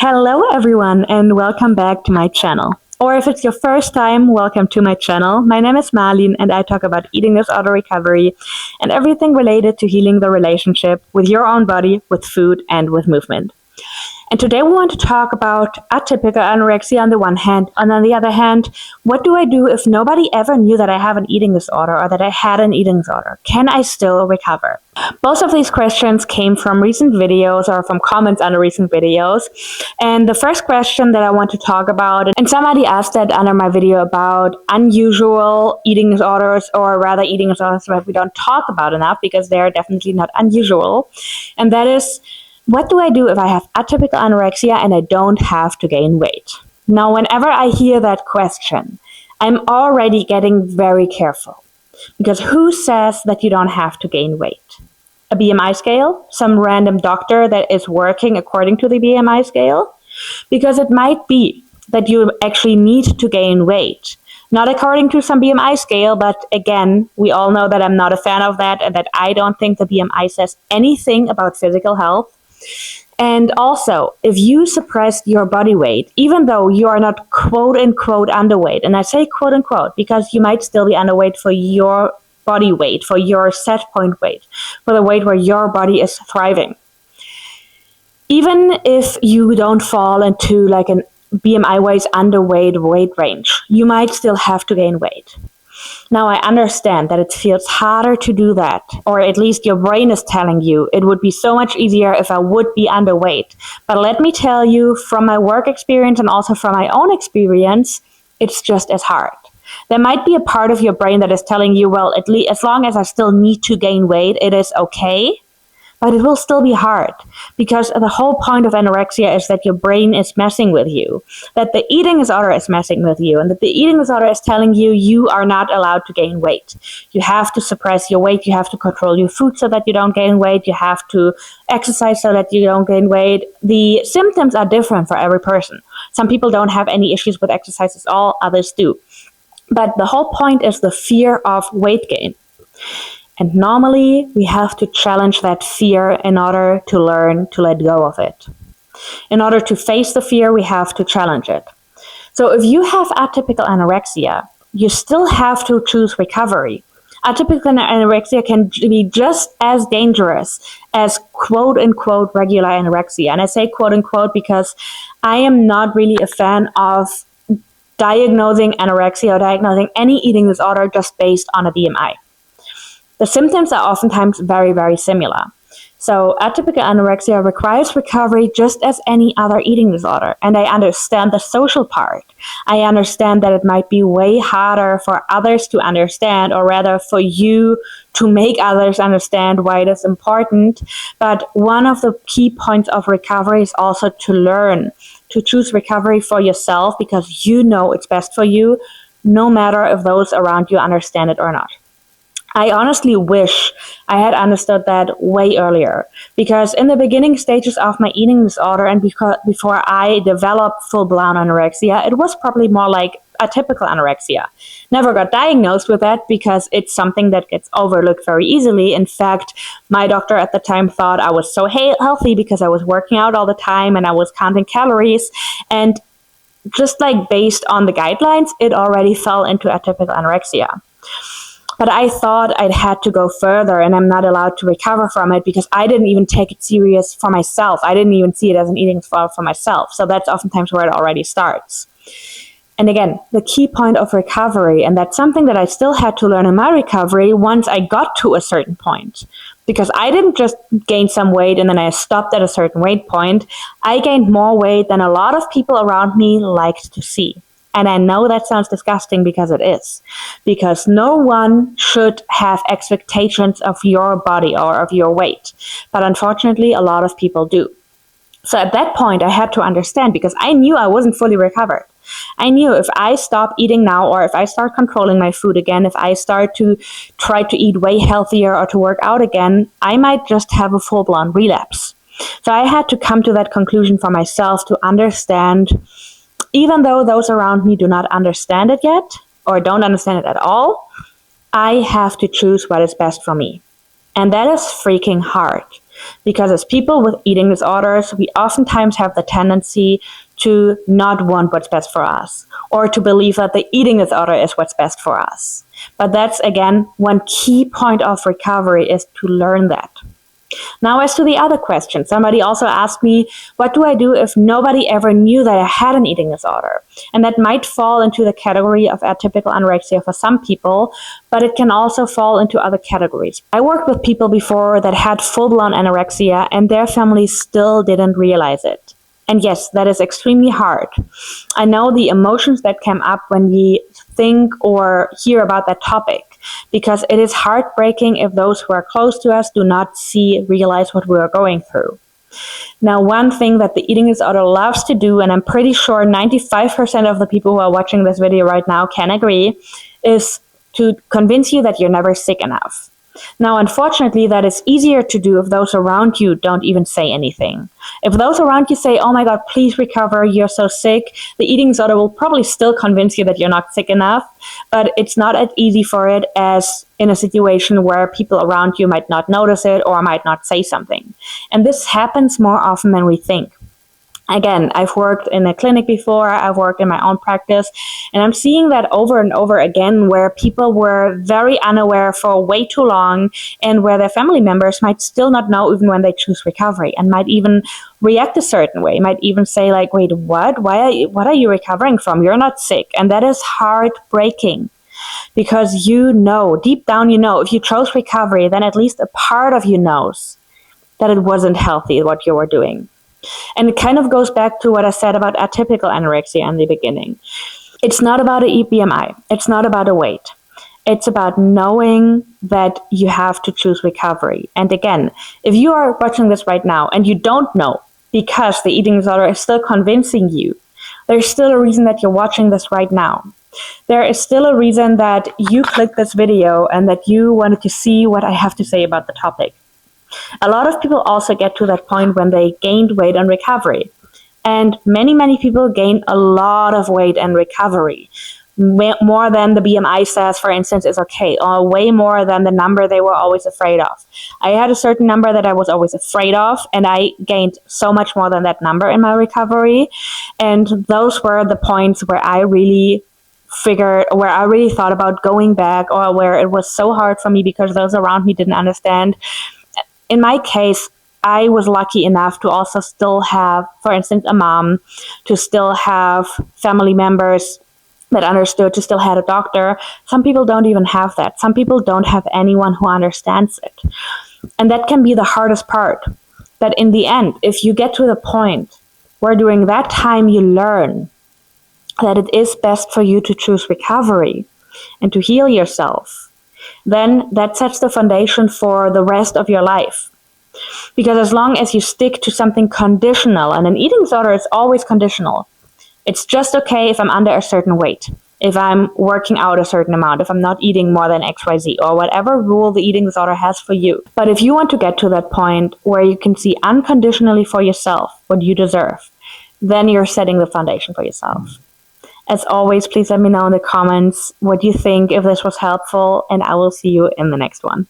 Hello everyone and welcome back to my channel. Or if it's your first time, welcome to my channel. My name is Marlene and I talk about eating disorder recovery and everything related to healing the relationship with your own body, with food and with movement. And today we want to talk about atypical anorexia on the one hand, and on the other hand, what do I do if nobody ever knew that I have an eating disorder or that I had an eating disorder? Can I still recover? Both of these questions came from recent videos or from comments under recent videos. And the first question that I want to talk about, and somebody asked that under my video about unusual eating disorders, or rather eating disorders that we don't talk about enough because they're definitely not unusual. And that is, what do I do if I have atypical anorexia and I don't have to gain weight? Now, whenever I hear that question, I'm already getting very careful. Because who says that you don't have to gain weight? A BMI scale? Some random doctor that is working according to the BMI scale? Because it might be that you actually need to gain weight. Not according to some BMI scale, but again, we all know that I'm not a fan of that and that I don't think the BMI says anything about physical health. And also, if you suppress your body weight, even though you are not quote-unquote underweight, and I say quote-unquote because you might still be underweight for your body weight, for your set point weight, for the weight where your body is thriving. Even if you don't fall into like an BMI-wise underweight weight range, you might still have to gain weight. Now, I understand that it feels harder to do that, or at least your brain is telling you it would be so much easier if I would be underweight. But let me tell you, from my work experience and also from my own experience, it's just as hard. There might be a part of your brain that is telling you, well, at least as long as I still need to gain weight, it is okay. But it will still be hard, because the whole point of anorexia is that your brain is messing with you, that the eating disorder is messing with you, and that the eating disorder is telling you you are not allowed to gain weight. You have to suppress your weight, you have to control your food so that you don't gain weight, you have to exercise so that you don't gain weight. The symptoms are different for every person. Some people don't have any issues with exercise at all, others do. But the whole point is the fear of weight gain. And normally, we have to challenge that fear in order to learn to let go of it. In order to face the fear, we have to challenge it. So if you have atypical anorexia, you still have to choose recovery. Atypical anorexia can be just as dangerous as quote-unquote regular anorexia. And I say quote-unquote because I am not really a fan of diagnosing anorexia or diagnosing any eating disorder just based on a BMI. The symptoms are oftentimes very, very similar. So atypical anorexia requires recovery just as any other eating disorder. And I understand the social part. I understand that it might be way harder for others to understand, or rather for you to make others understand why it is important. But one of the key points of recovery is also to learn to choose recovery for yourself, because you know it's best for you, no matter if those around you understand it or not. I honestly wish I had understood that way earlier, because in the beginning stages of my eating disorder and before I developed full-blown anorexia, it was probably more like atypical anorexia. Never got diagnosed with that because it's something that gets overlooked very easily. In fact, my doctor at the time thought I was so healthy because I was working out all the time and I was counting calories, and just like based on the guidelines, it already fell into atypical anorexia. But I thought I'd had to go further and I'm not allowed to recover from it because I didn't even take it serious for myself. I didn't even see it as an eating disorder for myself. So that's oftentimes where it already starts. And again, the key point of recovery, and that's something that I still had to learn in my recovery once I got to a certain point. Because I didn't just gain some weight and then I stopped at a certain weight point. I gained more weight than a lot of people around me liked to see. And I know that sounds disgusting because it is. Because no one should have expectations of your body or of your weight. But unfortunately, a lot of people do. So at that point, I had to understand, because I knew I wasn't fully recovered. I knew if I stop eating now, or if I start controlling my food again, if I start to try to eat way healthier or to work out again, I might just have a full-blown relapse. So I had to come to that conclusion for myself to understand, even though those around me do not understand it yet, or don't understand it at all, I have to choose what is best for me. And that is freaking hard. Because as people with eating disorders, we oftentimes have the tendency to not want what's best for us, or to believe that the eating disorder is what's best for us. But that's, again, one key point of recovery, is to learn that. Now, as to the other question, somebody also asked me, what do I do if nobody ever knew that I had an eating disorder? And that might fall into the category of atypical anorexia for some people, but it can also fall into other categories. I worked with people before that had full-blown anorexia, and their families still didn't realize it. And yes, that is extremely hard. I know the emotions that came up when we think or hear about that topic, because it is heartbreaking if those who are close to us do not realize what we are going through. Now, one thing that the eating disorder loves to do, and I'm pretty sure 95% of the people who are watching this video right now can agree, is to convince you that you're never sick enough. Now, unfortunately, that is easier to do if those around you don't even say anything. If those around you say, oh my God, please recover, you're so sick, the eating disorder will probably still convince you that you're not sick enough, but it's not as easy for it as in a situation where people around you might not notice it or might not say something. And this happens more often than we think. Again, I've worked in a clinic before, I've worked in my own practice, and I'm seeing that over and over again, where people were very unaware for way too long, and where their family members might still not know even when they choose recovery, and might even react a certain way, might even say like, wait, what are you recovering from? You're not sick. And that is heartbreaking, because you know, deep down you know, if you chose recovery, then at least a part of you knows that it wasn't healthy what you were doing. And it kind of goes back to what I said about atypical anorexia in the beginning. It's not about a BMI. It's not about a weight. It's about knowing that you have to choose recovery. And again, if you are watching this right now and you don't know because the eating disorder is still convincing you, there's still a reason that you're watching this right now. There is still a reason that you clicked this video and that you wanted to see what I have to say about the topic. A lot of people also get to that point when they gained weight in recovery. And many people gain a lot of weight in recovery. More than the BMI says, for instance, is okay, or way more than the number they were always afraid of. I had a certain number that I was always afraid of, and I gained so much more than that number in my recovery. And those were the points where I really thought about going back, or where it was so hard for me because those around me didn't understand. In my case, I was lucky enough to also still have, for instance, a mom, to still have family members that understood, to still have a doctor. Some people don't even have that. Some people don't have anyone who understands it. And that can be the hardest part. That in the end, if you get to the point where during that time you learn that it is best for you to choose recovery and to heal yourself, then that sets the foundation for the rest of your life. Because as long as you stick to something conditional, and an eating disorder is always conditional. It's just okay if I'm under a certain weight, if I'm working out a certain amount, if I'm not eating more than XYZ, or whatever rule the eating disorder has for you. But if you want to get to that point where you can see unconditionally for yourself what you deserve, then you're setting the foundation for yourself. As always, please let me know in the comments what you think, if this was helpful, and I will see you in the next one.